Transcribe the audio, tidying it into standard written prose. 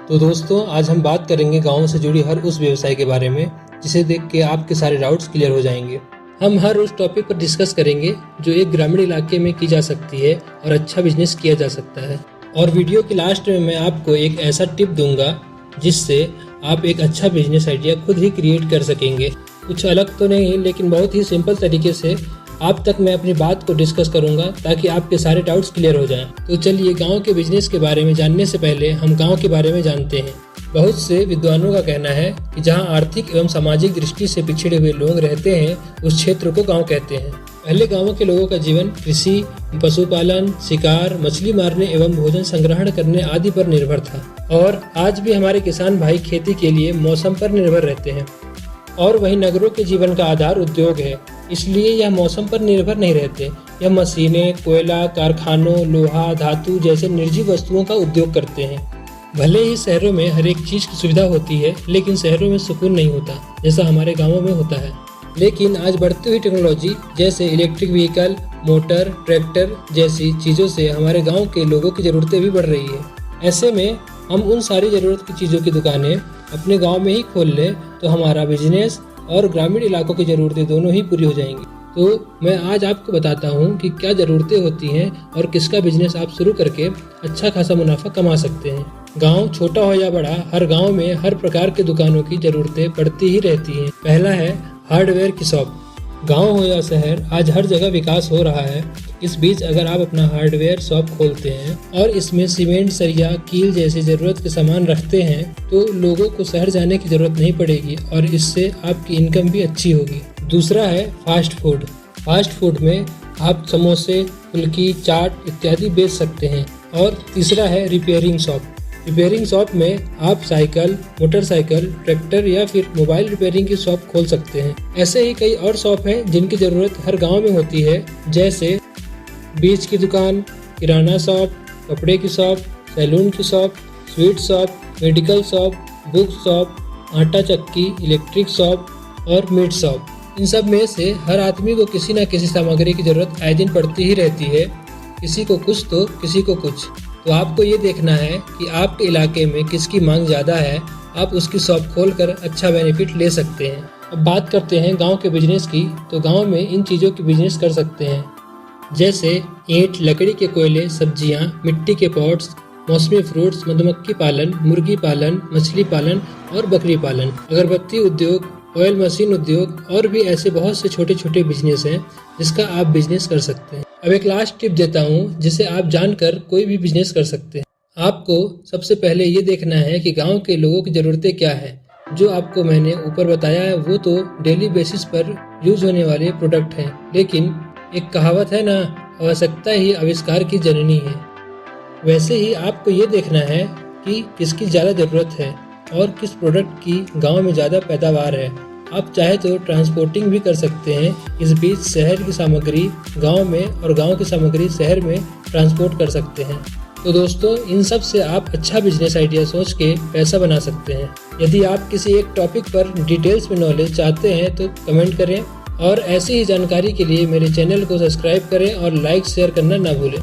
तो दोस्तों, आज हम बात करेंगे गाँव से जुड़ी हर उस व्यवसाय के बारे में जिसे देख के आपके सारे डाउट्स क्लियर हो जाएंगे। हम हर उस टॉपिक पर डिस्कस करेंगे जो एक ग्रामीण इलाके में की जा सकती है और अच्छा बिजनेस किया जा सकता है। और वीडियो के लास्ट में मैं आपको एक ऐसा टिप दूंगा जिससे आप एक अच्छा बिजनेस आइडिया खुद ही क्रिएट कर सकेंगे। कुछ अलग तो नहीं, लेकिन बहुत ही सिंपल तरीके से आप तक मैं अपनी बात को डिस्कस करूंगा ताकि आपके सारे डाउट्स क्लियर हो जाएं। तो चलिए, गांव के बिजनेस के बारे में जानने से पहले हम गांव के बारे में जानते हैं। बहुत से विद्वानों का कहना है कि जहां आर्थिक एवं सामाजिक दृष्टि से पिछड़े हुए लोग रहते हैं उस क्षेत्र को गांव कहते हैं। पहले गांवों के लोगों का जीवन कृषि, पशुपालन, शिकार, मछली मारने एवं भोजन संग्रहण करने आदि पर निर्भर था। और आज भी हमारे किसान भाई खेती के लिए मौसम पर निर्भर रहते हैं। और वहीं नगरों के जीवन का आधार उद्योग है, इसलिए यह मौसम पर निर्भर नहीं रहते। यह मशीनें, कोयला, कारखानों, लोहा, धातु जैसे निर्जीव वस्तुओं का उद्योग करते हैं। भले ही शहरों में हर एक चीज की सुविधा होती है, लेकिन शहरों में सुकून नहीं होता जैसा हमारे गांवों में होता है। लेकिन आज बढ़ती हुई टेक्नोलॉजी जैसे इलेक्ट्रिक व्हीकल, मोटर, ट्रैक्टर जैसी चीज़ों से हमारे गांव के लोगों की ज़रूरतें भी बढ़ रही है। ऐसे में हम उन सारी ज़रूरत की चीज़ों की दुकानें अपने गांव में ही खोल लें तो हमारा बिजनेस और ग्रामीण इलाकों की ज़रूरतें दोनों ही पूरी हो जाएंगी। तो मैं आज आपको बताता हूँ कि क्या ज़रूरतें होती हैं और किसका बिजनेस आप शुरू करके अच्छा खासा मुनाफा कमा सकते हैं। गांव छोटा हो या बड़ा, हर गांव में हर प्रकार के दुकानों की ज़रूरतें पड़ती ही रहती हैं। पहला है हार्डवेयर की शॉप। गांव हो या शहर, आज हर जगह विकास हो रहा है। इस बीच अगर आप अपना हार्डवेयर शॉप खोलते हैं और इसमें सीमेंट, सरिया, कील जैसी ज़रूरत के सामान रखते हैं तो लोगों को शहर जाने की ज़रूरत नहीं पड़ेगी और इससे आपकी इनकम भी अच्छी होगी। दूसरा है फास्ट फूड। फास्ट फूड में आप समोसे, फुल्की, चाट इत्यादि बेच सकते हैं। और तीसरा है रिपेयरिंग शॉप। रिपेयरिंग शॉप में आप साइकिल, मोटरसाइकिल, ट्रैक्टर या फिर मोबाइल रिपेयरिंग की शॉप खोल सकते हैं। ऐसे ही कई और शॉप हैं जिनकी ज़रूरत हर गांव में होती है, जैसे बीज की दुकान, किराना शॉप, कपड़े की शॉप, सैलून की shop, sweet shop, medical shop, book shop, आटा चक्की, इलेक्ट्रिक शॉप और मीट शॉप। इन सब में से हर आदमी को किसी न किसी सामग्री की ज़रूरत आए दिन पड़ती ही रहती है। किसी को कुछ तो किसी को कुछ। तो आपको ये देखना है कि आपके इलाके में किसकी मांग ज़्यादा है, आप उसकी शॉप खोलकर अच्छा बेनिफिट ले सकते हैं। अब बात करते हैं गांव के बिजनेस की। तो गांव में इन चीज़ों की बिजनेस कर सकते हैं, जैसे ईंट, लकड़ी के कोयले, सब्जियां, मिट्टी के पॉट्स, मौसमी फ्रूट्स, मधुमक्खी पालन, मुर्गी पालन, मछली पालन और बकरी पालन, अगरबत्ती उद्योग, ऑयल मशीन उद्योग और भी ऐसे बहुत से छोटे छोटे बिजनेस हैं जिसका आप बिजनेस कर सकते हैं। अब एक लास्ट टिप देता हूँ जिसे आप जानकर कोई भी बिजनेस कर सकते हैं। आपको सबसे पहले ये देखना है कि गांव के लोगों की ज़रूरतें क्या है। जो आपको मैंने ऊपर बताया है वो तो डेली बेसिस पर यूज होने वाले प्रोडक्ट हैं, लेकिन एक कहावत है ना, आवश्यकता ही आविष्कार की जननी है। वैसे ही आपको ये देखना है कि किसकी ज़्यादा ज़रूरत है और किस प्रोडक्ट की गांव में ज़्यादा पैदावार है। आप चाहे तो ट्रांसपोर्टिंग भी कर सकते हैं। इस बीच शहर की सामग्री गांव में और गांव की सामग्री शहर में ट्रांसपोर्ट कर सकते हैं। तो दोस्तों, इन सब से आप अच्छा बिजनेस आइडिया सोच के पैसा बना सकते हैं। यदि आप किसी एक टॉपिक पर डिटेल्स में नॉलेज चाहते हैं तो कमेंट करें और ऐसी ही जानकारी के लिए मेरे चैनल को सब्सक्राइब करें और लाइक शेयर करना ना भूलें।